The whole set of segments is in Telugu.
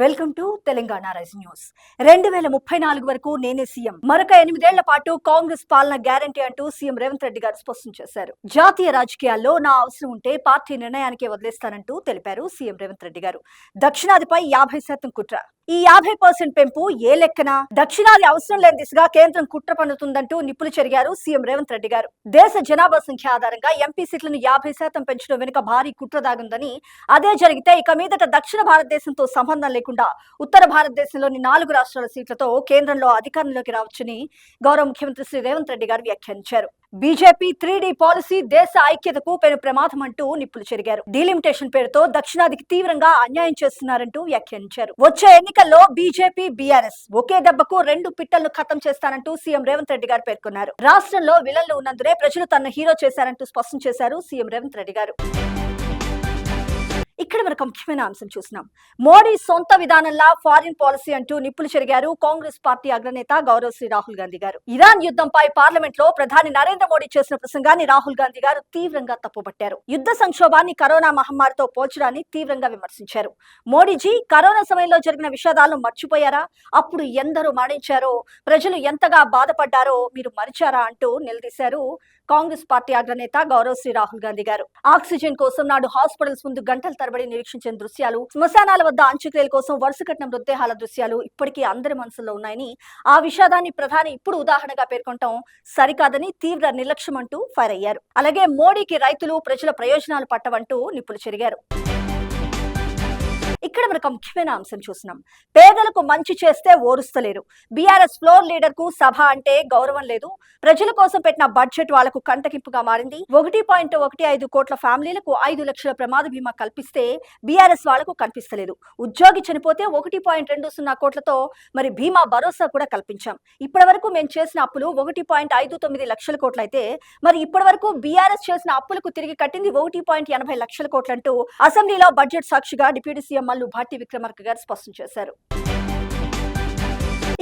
Welcome to Telangana rise news. 2034 వరకు నేనే సీఎం, మరొక 8 ఏళ్ల పాటు కాంగ్రెస్ పాలన గ్యారంటీ అంటూ సీఎం రేవంత్ రెడ్డి గారు స్పష్టం చేశారు. జాతీయ రాజకీయాల్లో నా అవసరం ఉంటే పార్టీ నిర్ణయానికే వదిలేస్తానంటూ తెలిపారు సీఎం రేవంత్ రెడ్డి గారు. దక్షిణాదిపై 50% కుట్ర, ఈ 50% పెంపు ఏ లెక్కన? దక్షిణాది అవసరం లేని దిశగా కేంద్రం కుట్ర పన్నుతుందంటూ నిప్పులు చెరిగారు సీఎం రేవంత్ రెడ్డి గారు. దేశ జనాభా సంఖ్య ఆధారంగా ఎంపీ సీట్లను 50% పెంచడం వెనుక భారీ కుట్ర దాగుందని, అదే జరిగితే ఇక మీదట దక్షిణ భారతదేశంతో సంబంధం లేకుండా ఉత్తర భారతదేశంలోని 4 రాష్ట్రాల సీట్లతో కేంద్రంలో అధికారంలోకి రావచ్చని గౌరవ ముఖ్యమంత్రి శ్రీ రేవంత్ రెడ్డి గారు వ్యాఖ్యానించారు. బీజేపీ 3D పాలసీ దేశ ఐక్యతకు పెను ప్రమాదం అంటూ నిప్పులు చెరిగారు. డీలిమిటేషన్ పేరుతో దక్షిణాదికి తీవ్రంగా అన్యాయం చేస్తున్నారంటూ వ్యాఖ్యానించారు. వచ్చే ఎన్నికల్లో బీజేపీ బీఆర్ఎస్ ఒకే దెబ్బకు 2 పిట్టలను ఖతం చేస్తానంటూ సీఎం రేవంత్ రెడ్డి గారు పేర్కొన్నారు. రాష్ట్రంలో విలన్లు ఉన్నందునే ప్రజలు తన హీరో చేశారంటూ స్పష్టం చేశారు సీఎం రేవంత్ రెడ్డి గారు. ఇక్కడ మనకు ముఖ్యమైన అంశం చూసినాం. మోడీ సొంత విధానంలా ఫారిన్ పాలసీ అంటూ నిప్పులు చెరిగారు కాంగ్రెస్ పార్టీ అగ్రనేత గౌరవ శ్రీ రాహుల్ గాంధీ గారు. ఇరాన్ యుద్ధంపై పార్లమెంట్ లో ప్రధాని నరేంద్ర మోడీ చేసిన ప్రసంగాన్ని రాహుల్ గాంధీ గారు తీవ్రంగా తప్పుపట్టారు. యుద్ధ సంక్షోభాన్ని కరోనా మహమ్మారితో పోల్చడాన్ని తీవ్రంగా విమర్శించారు. మోడీజీ కరోనా సమయంలో జరిగిన విషాదాలను మర్చిపోయారా? అప్పుడు ఎందరో మరణించారో, ప్రజలు ఎంతగా బాధపడ్డారో మీరు మరిచారా అంటూ నిలదీశారు కాంగ్రెస్ పార్టీ అగ్రనేత గౌరవ శ్రీ రాహుల్ గాంధీ గారు. ఆక్సిజన్ కోసం నాడు హాస్పిటల్స్ ముందు గంటల తరబడి నిరీక్షించిన దృశ్యాలు, శ్మశానాల వద్ద అంత్యక్రియల కోసం వరుస కట్టిన మృతదేహాల దృశ్యాలు ఇప్పటికీ అందరి మనసులో ఉన్నాయని, ఆ విషాదాన్ని ప్రధాని ఇప్పుడు ఉదాహరణగా పేర్కొనటం సరికాదని తీవ్ర నిర్లక్ష్యం అంటూ ఫైర్ అయ్యారు. అలాగే మోడీకి రైతులు, ప్రజల ప్రయోజనాలు పట్టవంటూ నిప్పులు చెరిగారు. ఇక్కడ మనకు ముఖ్యమైన అంశం చూస్తున్నాం. పేదలకు మంచి చేస్తే ఓరుస్తలేరు. బీఆర్ఎస్ ఫ్లోర్ లీడర్ కు సభ అంటే గౌరవం లేదు. ప్రజల కోసం పెట్టిన బడ్జెట్ వాళ్లకు కంటకింపుగా మారింది. 1.15 కోట్ల ఫ్యామిలీలకు 5 లక్షల ప్రమాద బీమా కల్పిస్తే బీఆర్ఎస్ వాళ్లకు కనిపిస్తలేదు. ఉద్యోగి చనిపోతే 1.20 కోట్లతో మరి బీమా భరోసా కూడా కల్పించాం. ఇప్పటి వరకు మేము చేసిన అప్పులు 1.59 లక్షల కోట్లయితే మరి ఇప్పటి వరకు బీఆర్ఎస్ చేసిన అప్పులకు తిరిగి కట్టింది 1.80 లక్షల కోట్లంటూ అసెంబ్లీలో బడ్జెట్ సాక్షిగా డిప్యూటీ సీఎం భట్టి విక్రమార్క గారు స్పష్టం చేశారు.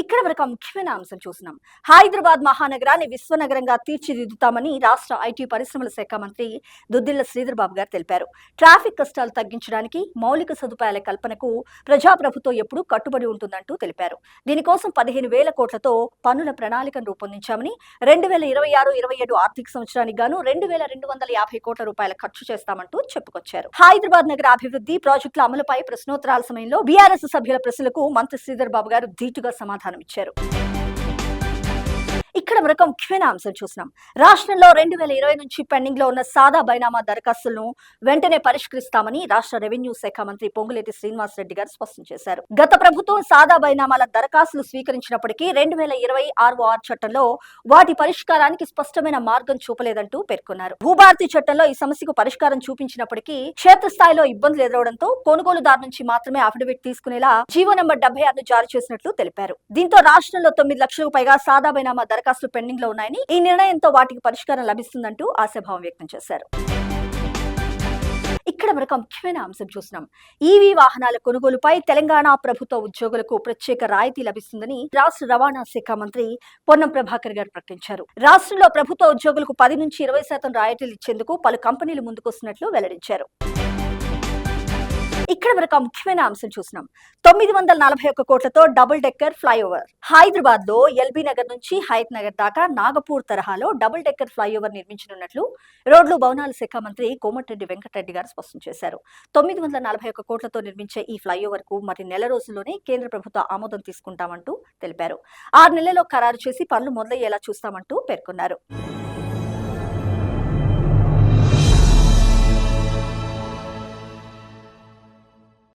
ఇక్కడ వరకు ముఖ్యమైన అంశం చూసినాం. హైదరాబాద్ మహానగరాన్ని విశ్వనగరంగా తీర్చిదిద్దుతామని రాష్ట్ర ఐటీ పరిశ్రమల శాఖ మంత్రి దుద్దిళ్ల శ్రీధర్ బాబు గారు తెలిపారు. ట్రాఫిక్ కష్టాలు తగ్గించడానికి, మౌలిక సదుపాయాల కల్పనకు ప్రజాప్రభుత్వం ఎప్పుడూ కట్టుబడి ఉంటుందంటూ తెలిపారు. దీనికోసం 15,000 కోట్లతో పన్నుల ప్రణాళికను రూపొందించామని, 2026-27 ఆర్థిక సంవత్సరానికి గాను 2,250 కోట్ల రూపాయల ఖర్చు చేస్తామంటూ చెప్పుకొచ్చారు. హైదరాబాద్ నగర అభివృద్ధి ప్రాజెక్టుల అమలుపై ప్రశ్నోత్తరాల సమయంలో బీఆర్ఎస్ సభ్యుల ప్రశ్నలకు మంత్రి శ్రీధర్ బాబు గారు ధీటుగా సమాధానం ఇచ్చారు. ఇక్కడ మరొక ముఖ్యమైన అంశం చూసినాం. రాష్ట్రంలో 2020 నుంచి పెండింగ్ లో ఉన్న సాదా బైనామా దరఖాస్తులను వెంటనే పరిష్కరిస్తామని రాష్ట్ర రెవెన్యూ శాఖ మంత్రి పొంగులేటి శ్రీనివాస్ రెడ్డి గారు స్పష్టం చేశారు. గత ప్రభుత్వం సాదా బైనామాల దరఖాస్తులు స్వీకరించినప్పటికీ 2020 ROR చట్టంలో వాటి పరిష్కారానికి స్పష్టమైన మార్గం చూపలేదంటూ పేర్కొన్నారు. భూభారతి చట్టంలో ఈ సమస్యకు పరిష్కారం చూపించినప్పటికీ క్షేత్రస్థాయిలో ఇబ్బందులు ఎదురవడంతో కొనుగోలుదారు నుంచి మాత్రమే అఫిడవిట్ తీసుకునేలా జీవో నంబర్ 76 జారీ చేసినట్లు తెలిపారు. దీంతో రాష్ట్రంలో 9 లక్షలకు పైగా సాదా బైనామా దరఖాస్తులు పెండింగ్ లో ఉన్నాయని, ఈ నిర్ణయంతో వాటికి పరిష్కారం లభిస్తుందంటూ ఆశాభావం వ్యక్తం చేశారు. ఇక్కడ మరొక ముఖ్యమైన అంశం చూస్తున్నాం. ఈవీ వాహనాల కొనుగోలుపై తెలంగాణ ప్రభుత్వ ఉద్యోగులకు ప్రత్యేక రాయితీ లభిస్తుందని రాష్ట్ర రవాణా శాఖ మంత్రి పొన్నం ప్రభాకర్ గారు ప్రకటించారు. రాష్ట్రంలో ప్రభుత్వ ఉద్యోగులకు 10 నుంచి 20% రాయితీలు ఇచ్చేందుకు పలు కంపెనీలు ముందుకొస్తున్నట్లు వెల్లడించారు. ఇక్కడ మరొక ముఖ్యమైన అంశం చూసినాం. 941 కోట్లతో డబుల్ డెక్కర్ ఫ్లైఓవర్. హైదరాబాద్ లో ఎల్బీ నగర్ నుంచి హయత్ నగర్ దాకా నాగపూర్ తరహాలో డబుల్ డెక్కర్ ఫ్లైఓవర్ నిర్మించనున్నట్లు రోడ్లు భవనాల శాఖ మంత్రి కోమటిరెడ్డి వెంకటరెడ్డి గారు స్పష్టం చేశారు. 941 కోట్లతో నిర్మించే ఈ ఫ్లైఓవర్ కు మరి నెల రోజుల్లోనే కేంద్ర ప్రభుత్వ ఆమోదం తీసుకుంటామంటూ తెలిపారు. 6 నెలల్లో ఖరారు చేసి పనులు మొదలయ్యేలా చూస్తామంటూ పేర్కొన్నారు.